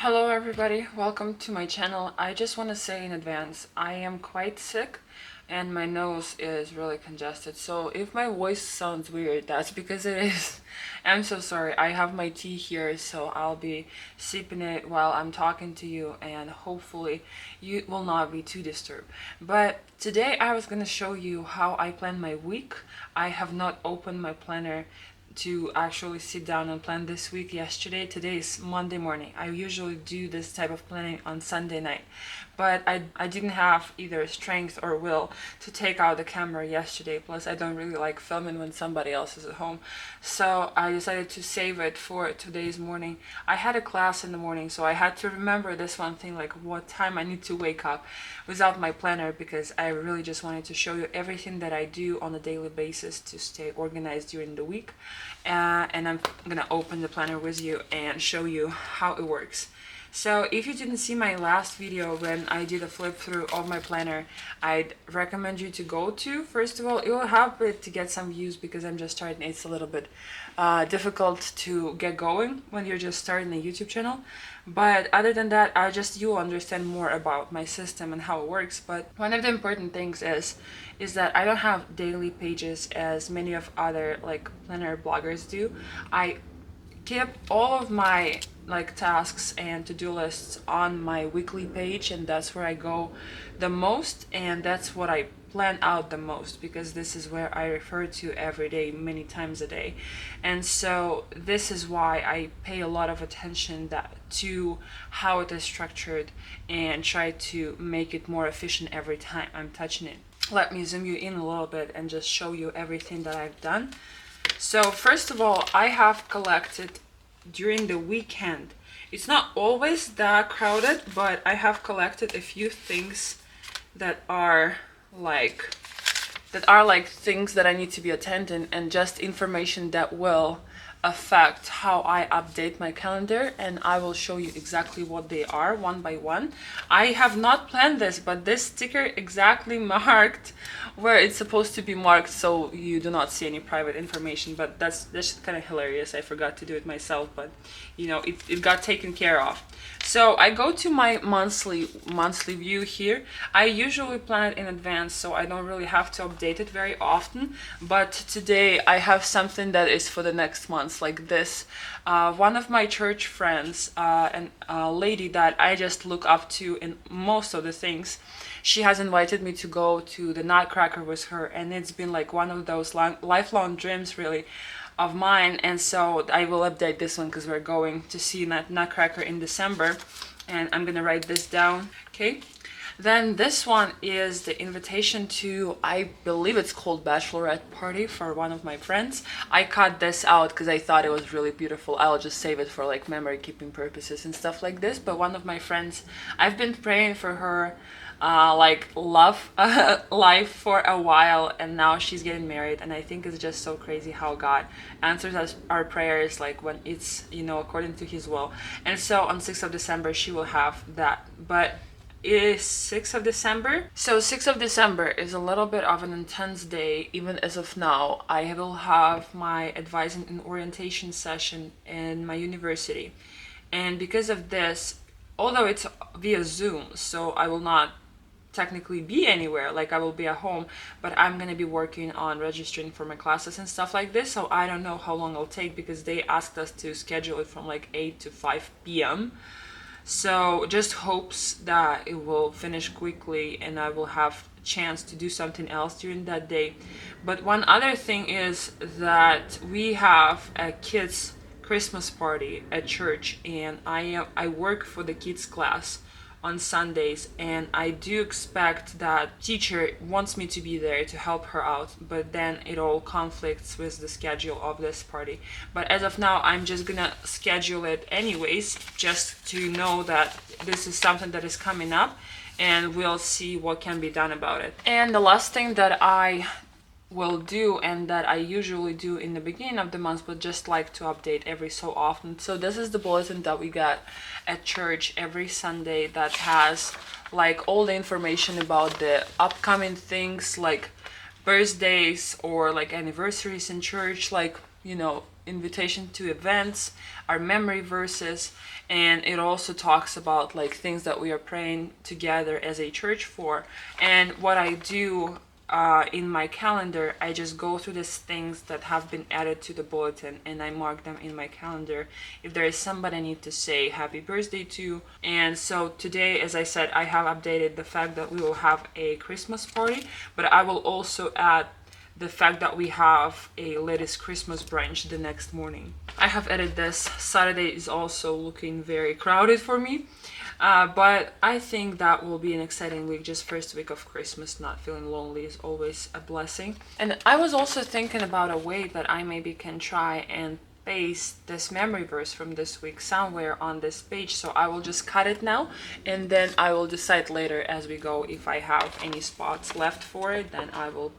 Hello everybody, welcome to my channel. I just want to say in advance, I am quite sick and my nose is really congested. So if my voice sounds weird, that's because it is. I'm so sorry. I have my tea here, so I'll be sipping it while I'm talking to you and hopefully you will not be too disturbed. But today I was going to show you how I plan my week. I have not opened my planner to actually sit down and plan this week yesterday. Today is Monday morning. I usually do this type of planning on Sunday night, but I didn't have either strength or will to take out the camera yesterday. Plus I don't really like filming when somebody else is at home, so I decided to save it for today's morning. I had a class in the morning, so I had to remember this one thing, like what time I need to wake up, without my planner, because I really just wanted to show you everything that I do on a daily basis to stay organized during the week. And I'm gonna open the planner with you and show you how it works. So if you didn't see my last video when I did a flip through of my planner, I'd recommend you to go to. First of all, it will help it to get some views because I'm just starting. It's a little bit difficult to get going when you're just starting a YouTube channel. But other than that, you'll understand more about my system and how it works. But one of the important things is that I don't have daily pages as many of other like planner bloggers do. I keep all of my tasks and to-do lists on my weekly page, and that's where I go the most, and that's what I plan out the most, because this is where I refer to every day, many times a day. And so this is why I pay a lot of attention to how it is structured and try to make it more efficient every time I'm touching it. Let me zoom you in a little bit and just show you everything that I've done. So first of all, I have collected during the weekend. It's not always that crowded, but I have collected a few things that are like things that I need to be attending, and just information that will affect how I update my calendar, and I will show you exactly what they are one by one. I have not planned this, but this sticker exactly marked where it's supposed to be marked, so you do not see any private information. But that's kind of hilarious. I forgot to do it myself, but you know, it got taken care of. So I go to my monthly view here. I usually plan it in advance, so I don't really have to update it very often. But today I have something that is for the next month, like this. One of my church friends, and a lady that I just look up to in most of the things, she has invited me to go to the Nutcracker with her, and it's been like one of those lifelong dreams, really, of mine. And so I will update this one because we're going to see Nutcracker in December, and I'm gonna write this down. Okay, then this one is the invitation to, I believe it's called bachelorette party for one of my friends. I cut this out because I thought it was really beautiful. I'll just save it for like memory keeping purposes and stuff like this. But one of my friends, I've been praying for her love life for a while, and now she's getting married, and I think it's just so crazy how God answers our prayers, like when it's, you know, according to his will. And so on 6th of December she will have that. But it is 6th of December, so 6th of December is a little bit of an intense day. Even as of now, I will have my advising and orientation session in my university, and because of this, although it's via Zoom, so I will not technically be anywhere, like I will be at home, but I'm gonna be working on registering for my classes and stuff like this. So I don't know how long it'll take, because they asked us to schedule it from like 8 to 5 p.m. So just hopes that it will finish quickly and I will have a chance to do something else during that day. But one other thing is that we have a kids Christmas party at church, and I work for the kids class on Sundays, and I do expect that teacher wants me to be there to help her out, but then it all conflicts with the schedule of this party. But as of now, I'm just gonna schedule it anyways, just to know that this is something that is coming up, and we'll see what can be done about it. And the last thing that I will do, and that I usually do in the beginning of the month, but just like to update every so often. So this is the bulletin that we got at church every Sunday, that has like all the information about the upcoming things, like birthdays or like anniversaries in church, like invitation to events, our memory verses, and it also talks about like things that we are praying together as a church for. And what I do in my calendar, I just go through these things that have been added to the bulletin and I mark them in my calendar if there is somebody I need to say happy birthday to. And so today, as I said, I have updated the fact that we will have a Christmas party, but I will also add the fact that we have a latest Christmas brunch the next morning. I have added this. Saturday is also looking very crowded for me. But I think that will be an exciting week. Just first week of Christmas, not feeling lonely is always a blessing. And I was also thinking about a way that I maybe can try and paste this memory verse from this week somewhere on this page. So I will just cut it now, and then I will decide later as we go if I have any spots left for it, then I will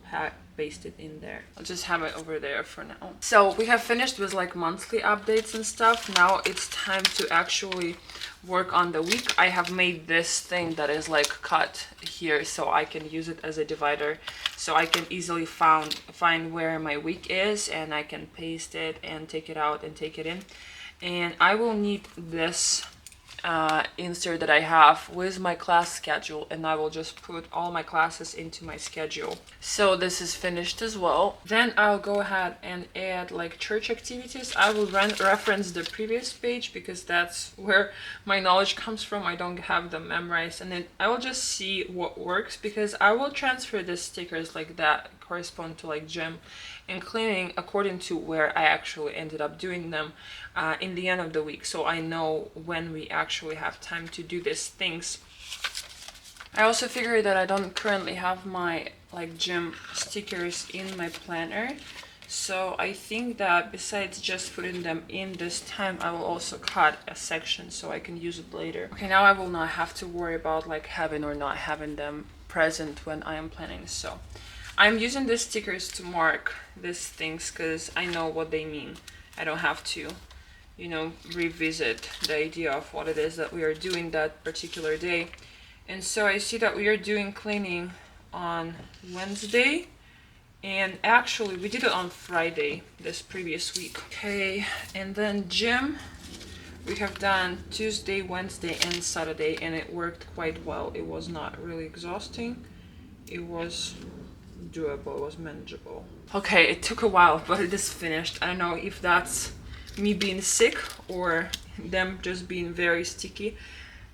paste it in there. I'll just have it over there for now. So we have finished with like monthly updates and stuff. Now it's time to actually work on the week. I have made this thing that is like cut here so I can use it as a divider, so I can easily find where my week is, and I can paste it and take it out and take it in. And I will need this insert that I have with my class schedule, and I will just put all my classes into my schedule. So this is finished as well. Then I'll go ahead and add like church activities. I will reference the previous page because that's where my knowledge comes from. I don't have them memorized, and then I will just see what works, because I will transfer the stickers like that correspond to like gym and cleaning according to where I actually ended up doing them in the end of the week, so I know when we actually have time to do these things. I also figured that I don't currently have my like gym stickers in my planner, so I think that besides just putting them in this time, I will also cut a section so I can use it later. Okay, now I will not have to worry about like having or not having them present when I am planning. So I'm using these stickers to mark these things because I know what they mean. I don't have to, revisit the idea of what it is that we are doing that particular day. And so I see that we are doing cleaning on Wednesday, and actually we did it on Friday this previous week. Okay, and then gym we have done Tuesday, Wednesday, and Saturday, and it worked quite well. It was not really exhausting. It was doable, it was manageable. Okay, it took a while, but it is finished. I don't know if that's me being sick or them just being very sticky,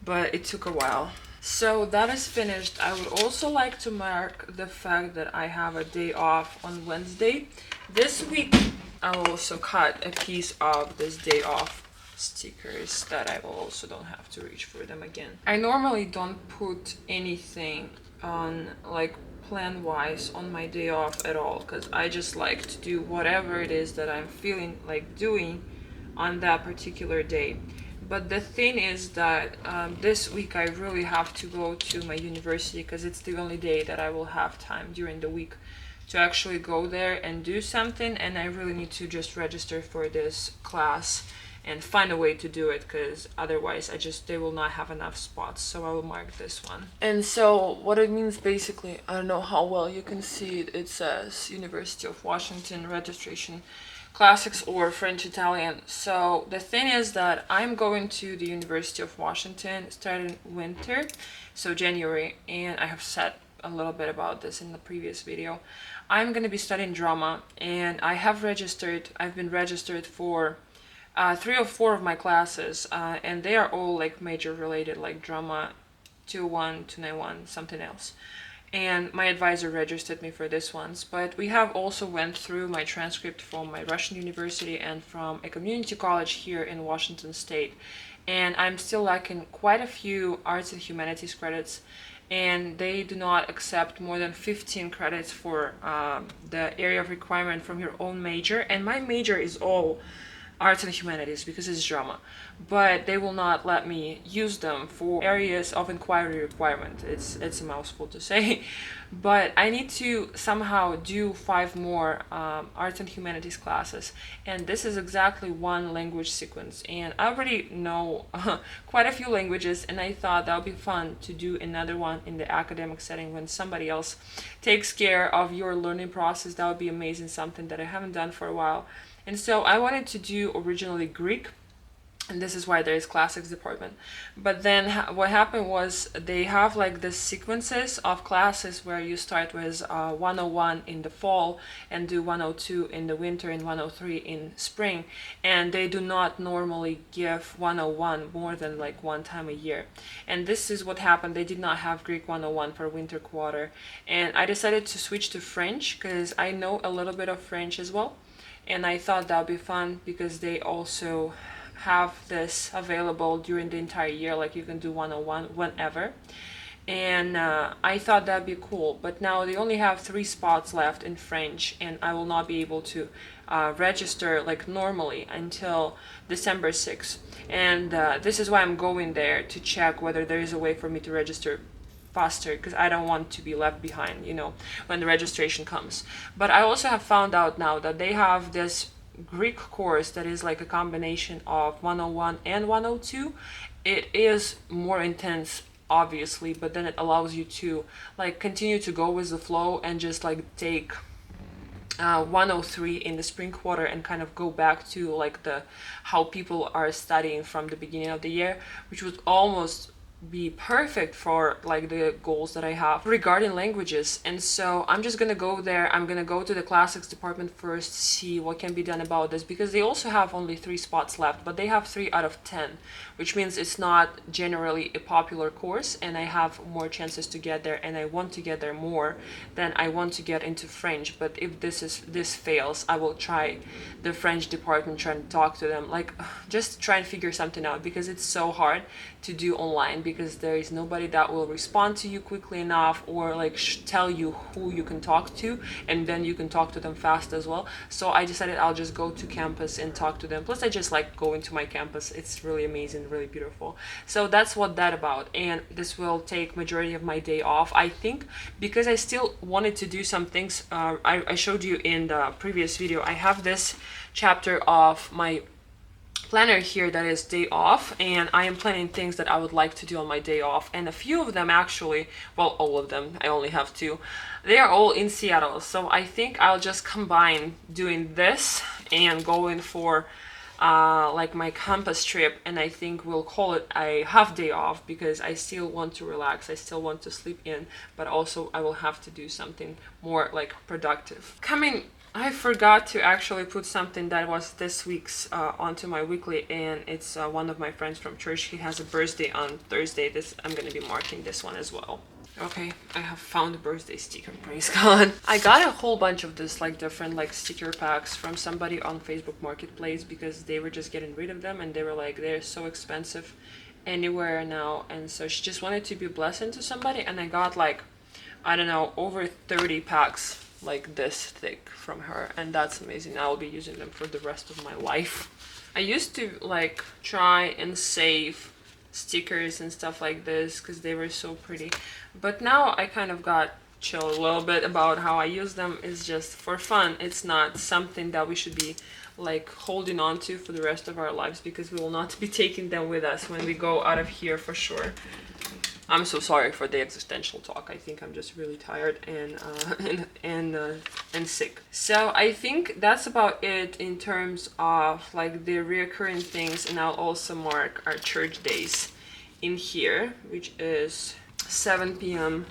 but it took a while. So that is finished. I would also like to mark the fact that I have a day off on Wednesday. This week I will also cut a piece of this day off stickers that I also don't have to reach for them again. I normally don't put anything on like plan wise on my day off at all, because I just like to do whatever it is that I'm feeling like doing on that particular day. But the thing is that this week I really have to go to my university because it's the only day that I will have time during the week to actually go there and do something, and I really need to just register for this class and find a way to do it, because otherwise they will not have enough spots. So I will mark this one. And so what it means basically, I don't know how well you can see it, it says University of Washington registration, classics or French Italian. So the thing is that I'm going to the University of Washington starting winter, so January, and I have said a little bit about this in the previous video. I'm going to be studying drama, and I've been registered for 3 or 4 of my classes, and they are all like major related, like drama 201, 291, something else. And my advisor registered me for this ones, but we have also went through my transcript from my Russian university and from a community college here in Washington State, and I'm still lacking quite a few arts and humanities credits, and they do not accept more than 15 credits for the area of requirement from your own major, and my major is all arts and humanities because it's drama, but they will not let me use them for areas of inquiry requirement. It's a mouthful to say, but I need to somehow do 5 more arts and humanities classes, and this is exactly 1 language sequence, and I already know quite a few languages, and I thought that would be fun to do another one in the academic setting when somebody else takes care of your learning process. That would be amazing, something that I haven't done for a while. And so I wanted to do originally Greek, and this is why there is classics department. But then what happened was they have like this sequences of classes where you start with 101 in the fall and do 102 in the winter and 103 in spring, and they do not normally give 101 more than like one time a year. And this is what happened. They did not have Greek 101 for winter quarter, and I decided to switch to French because I know a little bit of French as well, and I thought that would be fun because they also have this available during the entire year, like you can do 101 whenever. And I thought that'd be cool, but now they only have 3 spots left in French, and I will not be able to register like normally until December 6th. And this is why I'm going there to check whether there is a way for me to register faster, because I don't want to be left behind, you know, when the registration comes. But I also have found out now that they have this Greek course that is like a combination of 101 and 102. It is more intense, obviously, but then it allows you to like continue to go with the flow and just like take 103 in the spring quarter and kind of go back to like the how people are studying from the beginning of the year, which would almost be perfect for like the goals that I have regarding languages. And so I'm just gonna go there. I'm gonna go to the classics department first, see what can be done about this, because they also have only 3 spots left, but they have 3 out of 10, which means it's not generally a popular course, and I have more chances to get there, and I want to get there more than I want to get into French. But if this fails, I will try the French department, try and talk to them, like just try and figure something out, because it's so hard to do online because there is nobody that will respond to you quickly enough or like tell you who you can talk to, and then you can talk to them fast as well. So I decided I'll just go to campus and talk to them. Plus I just like going to my campus. It's really amazing, really beautiful. So that's what that about, and this will take majority of my day off, I think, because I still wanted to do some things. I showed you in the previous video, I have this chapter of my planner here that is day off, and I am planning things that I would like to do on my day off, and a few of them actually, well, all of them, I only have 2, they are all in Seattle. So I think I'll just combine doing this and going for like my campus trip, and I think we'll call it a half day off because I still want to relax, I still want to sleep in, but also I will have to do something more like productive. I forgot to actually put something that was this week's onto my weekly, and it's one of my friends from church. He has a birthday on Thursday. I'm gonna be marking this one as well. Okay, I have found a birthday sticker, praise God. I got a whole bunch of this like different like sticker packs from somebody on Facebook Marketplace because they were just getting rid of them, and they were like, they're so expensive anywhere now, and so she just wanted to be a blessing to somebody, and I got like, I don't know, over 30 packs like this thick from her, and that's amazing. I will be using them for the rest of my life. I used to like try and save stickers and stuff like this because they were so pretty, but now I kind of got chill a little bit about how I use them. It's just for fun. It's not something that we should be like holding on to for the rest of our lives, because we will not be taking them with us when we go out of here for sure. I'm so sorry for the existential talk. I think I'm just really tired and sick. So I think that's about it in terms of like the reoccurring things, and I'll also mark our church days in here, which is 7 p.m.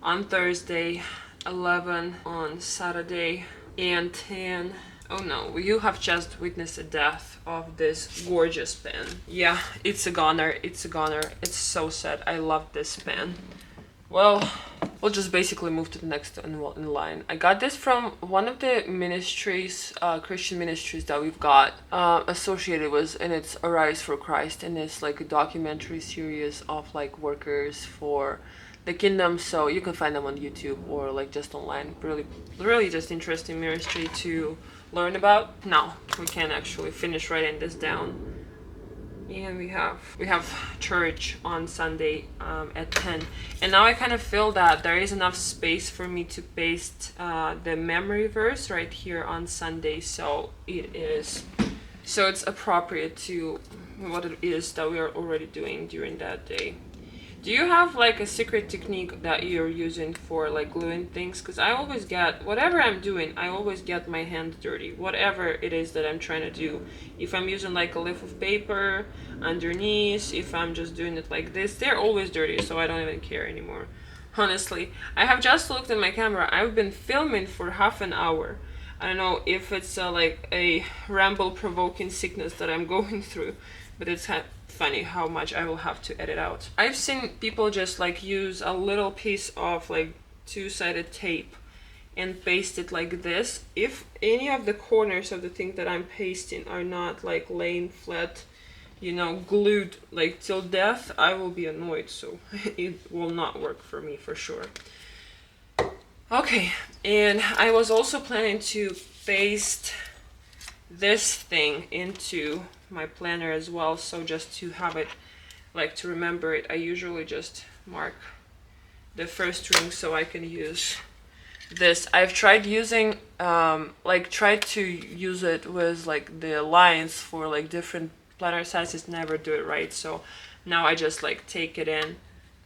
on Thursday, 11 on Saturday, and 10. Oh no, you have just witnessed the death of this gorgeous pen. Yeah, it's a goner, it's a goner. It's so sad. I love this pen. Well, we'll just basically move to the next in line. I got this from one of the ministries, Christian ministries that we've got associated with, and it's Arise for Christ, and it's like a documentary series of like workers for the kingdom. So you can find them on YouTube or like just online. Really just interesting ministry to learn about. Now we can actually finish writing this down, and we have church on Sunday at 10, and now I kind of feel that there is enough space for me to paste the memory verse right here on Sunday, so it's appropriate to what it is that we are already doing during that day. Do you have like a secret technique that you're using for like gluing things? Because I always get, whatever I'm doing, I always get my hands dirty. Whatever it is that I'm trying to do. If I'm using like a leaf of paper underneath, if I'm just doing it like this, they're always dirty, so I don't even care anymore. Honestly, I have just looked at my camera. I've been filming for half an hour. I don't know if it's like a ramble-provoking sickness that I'm going through, but it's funny how much I will have to edit out. I've seen people just like use a little piece of like two-sided tape and paste it like this. If any of the corners of the thing that I'm pasting are not like laying flat, you know, glued like till death, I will be annoyed, so it will not work for me for sure. Okay, and I was also planning to paste this thing into my planner as well, so just to have it, like to remember it, I usually just mark the first ring so I can use this. I've tried using, tried to use it with like the lines for like different planner sizes, never do it right, so now I just like take it in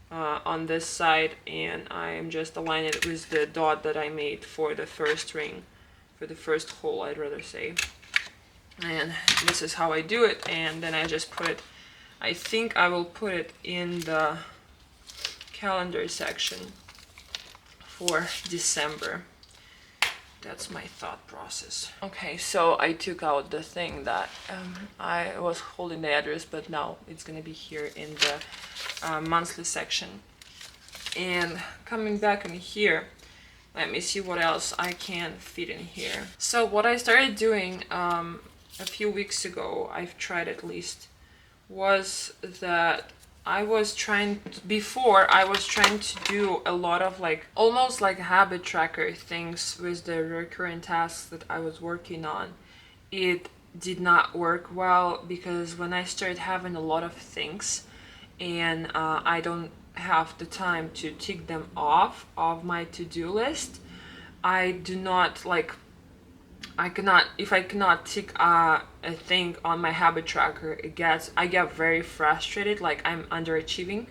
on this side, and I'm just aligning it with the dot that I made for the first ring, for the first hole, I'd rather say. And this is how I do it, and then I just put it, I think I will put it in the calendar section for December. That's my thought process. Okay, so I took out the thing that I was holding the address, but now it's gonna be here in the monthly section. And coming back in here, let me see what else I can fit in here. So what I started doing a few weeks ago, I've tried at least, was that I was trying to do a lot of like almost like habit tracker things with the recurrent tasks that I was working on. It did not work well because when I started having a lot of things and I don't have the time to tick them off of my to-do list, I do not like, if I cannot tick a thing on my habit tracker, I get very frustrated, like I'm underachieving.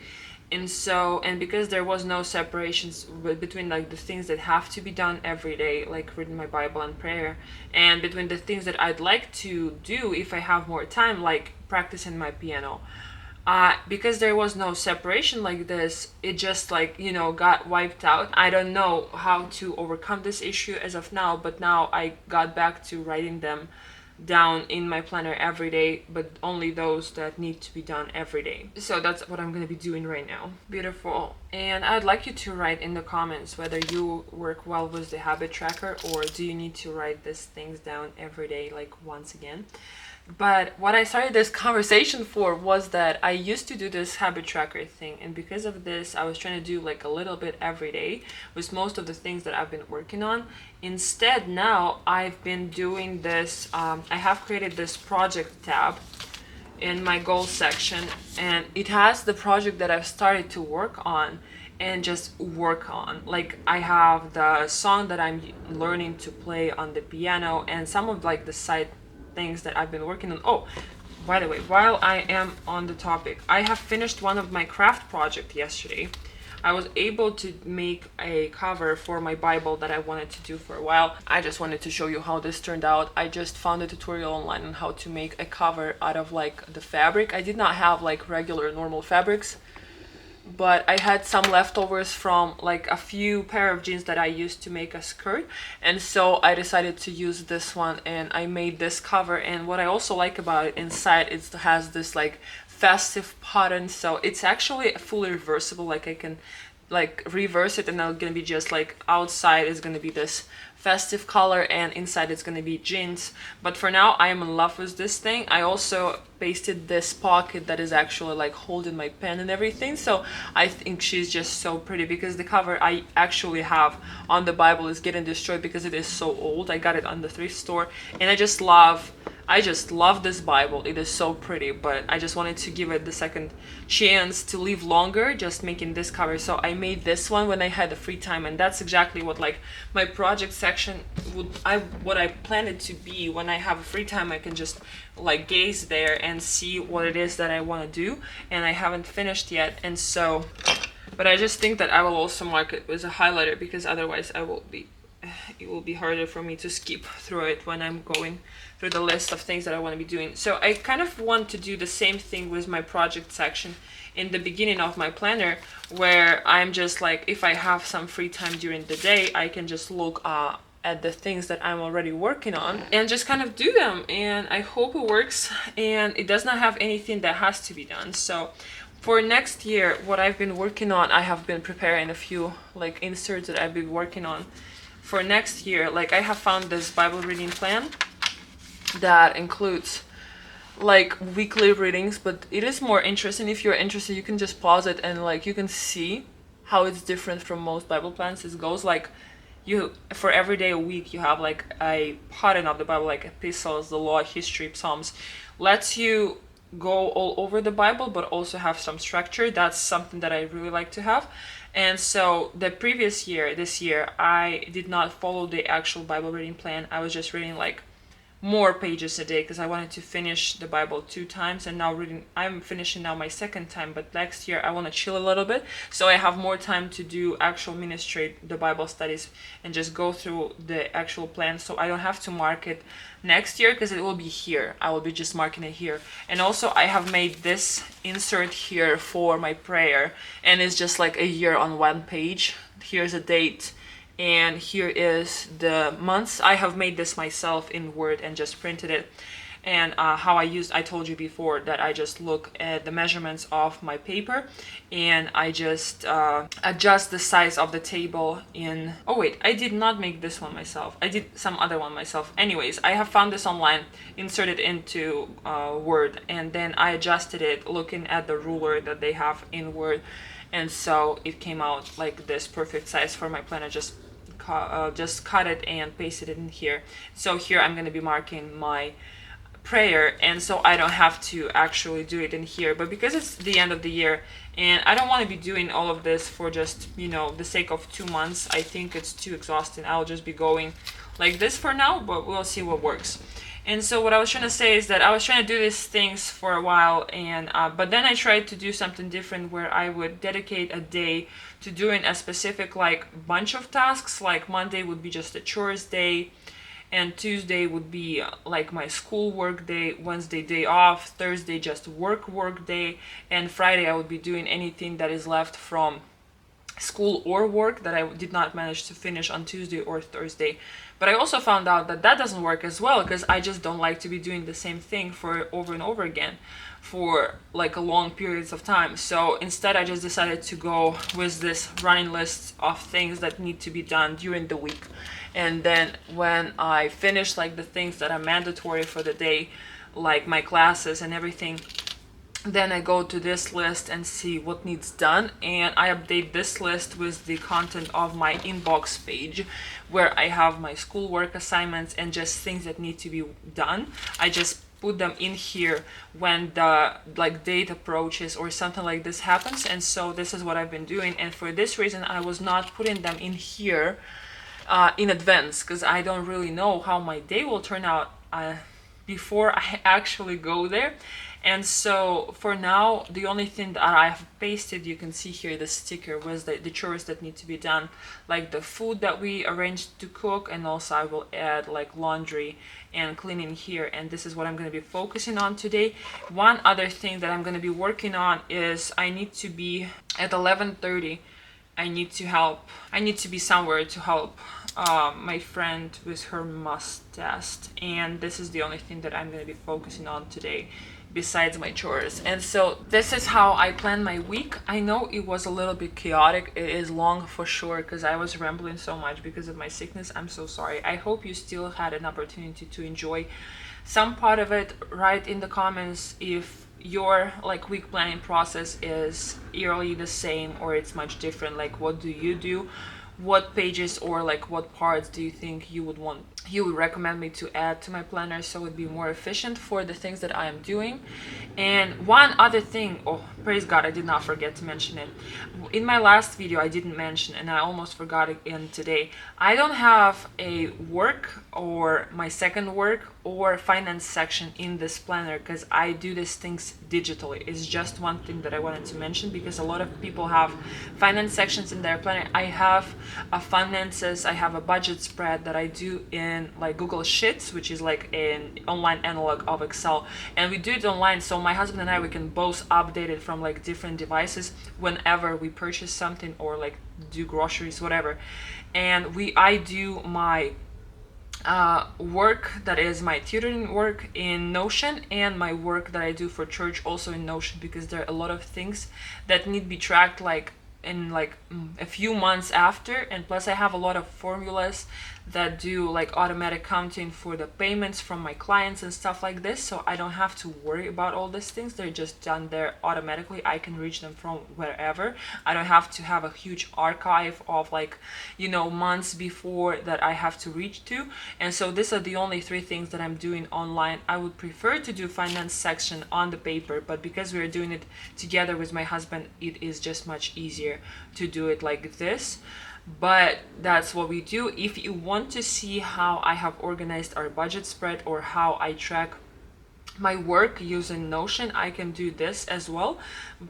And because there was no separations between like the things that have to be done every day, like reading my Bible and prayer, and between the things that I'd like to do if I have more time, like practicing my piano. Because there was no separation like this, it just like, you know, got wiped out. I don't know how to overcome this issue as of now, but now I got back to writing them down in my planner every day, but only those that need to be done every day. So that's what I'm going to be doing right now. Beautiful. And I'd like you to write in the comments whether you work well with the habit tracker, or do you need to write these things down every day, like once again. But what I started this conversation for was that I used to do this habit tracker thing, and because of this I was trying to do like a little bit every day with most of the things that I've been working on. Instead, now I've been doing this, I have created this project tab in my goals section, and it has the project that I've started to work on and just work on. Like I have the song that I'm learning to play on the piano and some of like the side things that I've been working on. Oh, by the way, while I am on the topic, I have finished one of my craft project yesterday. I was able to make a cover for my Bible that I wanted to do for a while. I just wanted to show you how this turned out. I just found a tutorial online on how to make a cover out of like the fabric. I did not have like regular normal fabrics, but I had some leftovers from like a few pair of jeans that I used to make a skirt, and so I decided to use this one and I made this cover. And what I also like about it, inside it has this like festive pattern, so it's actually fully reversible. Like I can like reverse it and it's gonna be just like outside is gonna be this festive color and inside it's gonna be jeans. But for now I am in love with this thing. I also pasted this pocket that is actually like holding my pen and everything, so I think she's just so pretty, because the cover I actually have on the Bible is getting destroyed because it is so old. I got it on the thrift store, and I just love I just love this Bible. It is so pretty, but I just wanted to give it the second chance to live longer, just making this cover. So I made this one when I had the free time, and that's exactly what like my project section what I planned it to be. When I have a free time, I can just like gaze there and see what it is that I want to do, and I haven't finished yet. And so, but I just think that I will also mark it with a highlighter, because otherwise it will be harder for me to skip through it when I'm going through the list of things that I want to be doing. So I kind of want to do the same thing with my project section in the beginning of my planner, where I'm just like, if I have some free time during the day, I can just look at the things that I'm already working on and just kind of do them. And I hope it works, and it does not have anything that has to be done. So for next year, what I've been working on, I have been preparing a few like inserts that I've been working on for next year. Like I have found this Bible reading plan that includes like weekly readings, but it is more interesting. If you're interested, you can just pause it and like you can see how it's different from most Bible plans. It goes like, you for every day a week you have like a pattern of the Bible, like epistles, the law, history, psalms. Lets you go all over the Bible, but also have some structure. That's something that I really like to have. And so the previous year, this year, I did not follow the actual Bible reading plan. I was just reading like more pages a day, because I wanted to finish the Bible 2 times, and now I'm finishing now my second time, but next year I want to chill a little bit, so I have more time to do actual ministry, the Bible studies, and just go through the actual plan, so I don't have to mark it next year, because it will be here. I will be just marking it here. And also I have made this insert here for my prayer, and it's just like a year on one page. Here's a date, and here is the months. I have made this myself in Word and just printed it. And how I told you before that I just look at the measurements of my paper, and I just adjust the size of the table in, oh wait, I did not make this one myself. I did some other one myself. Anyways, I have found this online, inserted into Word, and then I adjusted it looking at the ruler that they have in Word. And so it came out like this perfect size for my planner. Just cut it and pasted it in here. So here I'm going to be marking my prayer, and so I don't have to actually do it in here. But because it's the end of the year and I don't want to be doing all of this for just, you know, the sake of 2 months, I think it's too exhausting. I'll just be going like this for now, but we'll see what works. And so what I was trying to say is that I was trying to do these things for a while, and but then I tried to do something different, where I would dedicate a day to doing a specific like bunch of tasks. Like Monday would be just a chores day, and Tuesday would be like my school work day, Wednesday day off, Thursday just work day, and Friday I would be doing anything that is left from school or work that I did not manage to finish on Tuesday or Thursday. But I also found out that that doesn't work as well, because I just don't like to be doing the same thing for over and over again for like a long periods of time. So instead I just decided to go with this running list of things that need to be done during the week. And then when I finish like the things that are mandatory for the day, like my classes and everything, then I go to this list and see what needs done, and I update this list with the content of my inbox page, where I have my schoolwork assignments and just things that need to be done. I just put them in here when the like date approaches or something like this happens. And so this is what I've been doing, and for this reason I was not putting them in here in advance, because I don't really know how my day will turn out before I actually go there. And so for now, the only thing that I have pasted, you can see here the sticker, was the chores that need to be done, like the food that we arranged to cook, and also I will add like laundry and cleaning here. And this is what I'm going to be focusing on today. One other thing that I'm going to be working on is I need to be at 11:30. I need to be somewhere to help my friend with her must test, and this is the only thing that I'm going to be focusing on today besides my chores. And so this is how I plan my week. I know it was a little bit chaotic. It is long for sure, because I was rambling so much because of my sickness. I'm so sorry. I hope you still had an opportunity to enjoy some part of it. Write in the comments if your like week planning process is yearly the same or it's much different. Like, what do you do? What pages or like what parts do you think you would want he would recommend me to add to my planner so it would be more efficient for the things that I am doing. And one other thing, oh, praise God, I did not forget to mention it. In my last video, I didn't mention, and I almost forgot it in today. I don't have a work or my second work or finance section in this planner because I do these things digitally. It's just one thing that I wanted to mention because a lot of people have finance sections in their planner. I have a finances, I have a budget spread that I do in like Google Sheets, which is like an online analog of Excel, and we do it online. So my husband and I, we can both update it from like different devices whenever we purchase something or like do groceries, whatever. And I do my work that is my tutoring work in Notion, and my work that I do for church also in Notion, because there are a lot of things that need to be tracked like in like a few months after. And plus I have a lot of formulas that do like automatic counting for the payments from my clients and stuff like this, so I don't have to worry about all these things. They're just done there automatically. I can reach them from wherever. I don't have to have a huge archive of like, you know, months before that I have to reach to. And so these are the only three things that I'm doing online. I would prefer to do finance section on the paper, but because we're doing it together with my husband, it is just much easier to do it like this. But that's what we do. If you want to see how I have organized our budget spread or how I track my work using Notion, I can do this as well,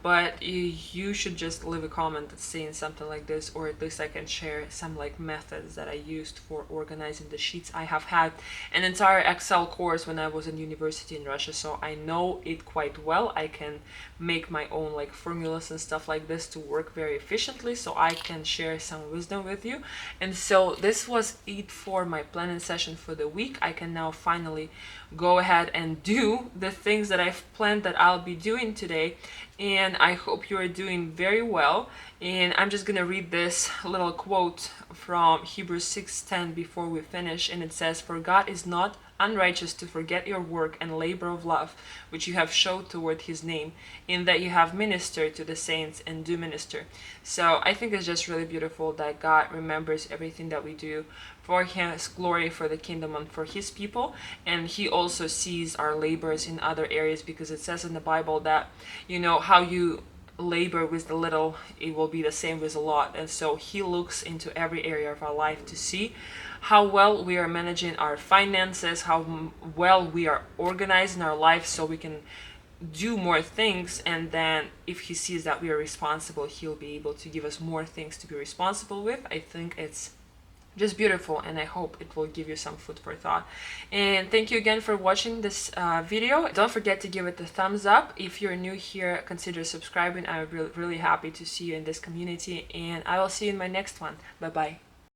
but you should just leave a comment saying something like this, or at least I can share some like methods that I used for organizing the sheets. I have had an entire Excel course when I was in university in Russia, so I know it quite well. I can make my own like formulas and stuff like this to work very efficiently, so I can share some wisdom with you. And so this was it for my planning session for the week. I can now finally go ahead and do the things that I've planned that I'll be doing today, and I hope you are doing very well. And I'm just gonna read this little quote from Hebrews 6:10 before we finish, and it says, "For God is not unrighteous to forget your work and labor of love, which you have showed toward his name, in that you have ministered to the saints and do minister." So I think it's just really beautiful that God remembers everything that we do for his glory, for the kingdom, and for his people. And he also sees our labors in other areas, because it says in the Bible that, you know, how you labor with the little, it will be the same with a lot. And so he looks into every area of our life to see how well we are managing our finances, how well we are organizing our life so we can do more things. And then if he sees that we are responsible, he'll be able to give us more things to be responsible with. I think it's just beautiful, and I hope it will give you some food for thought. And thank you again for watching this video. Don't forget to give it a thumbs up. If you're new here, consider subscribing. I'm really happy to see you in this community, and I will see you in my next one. Bye bye.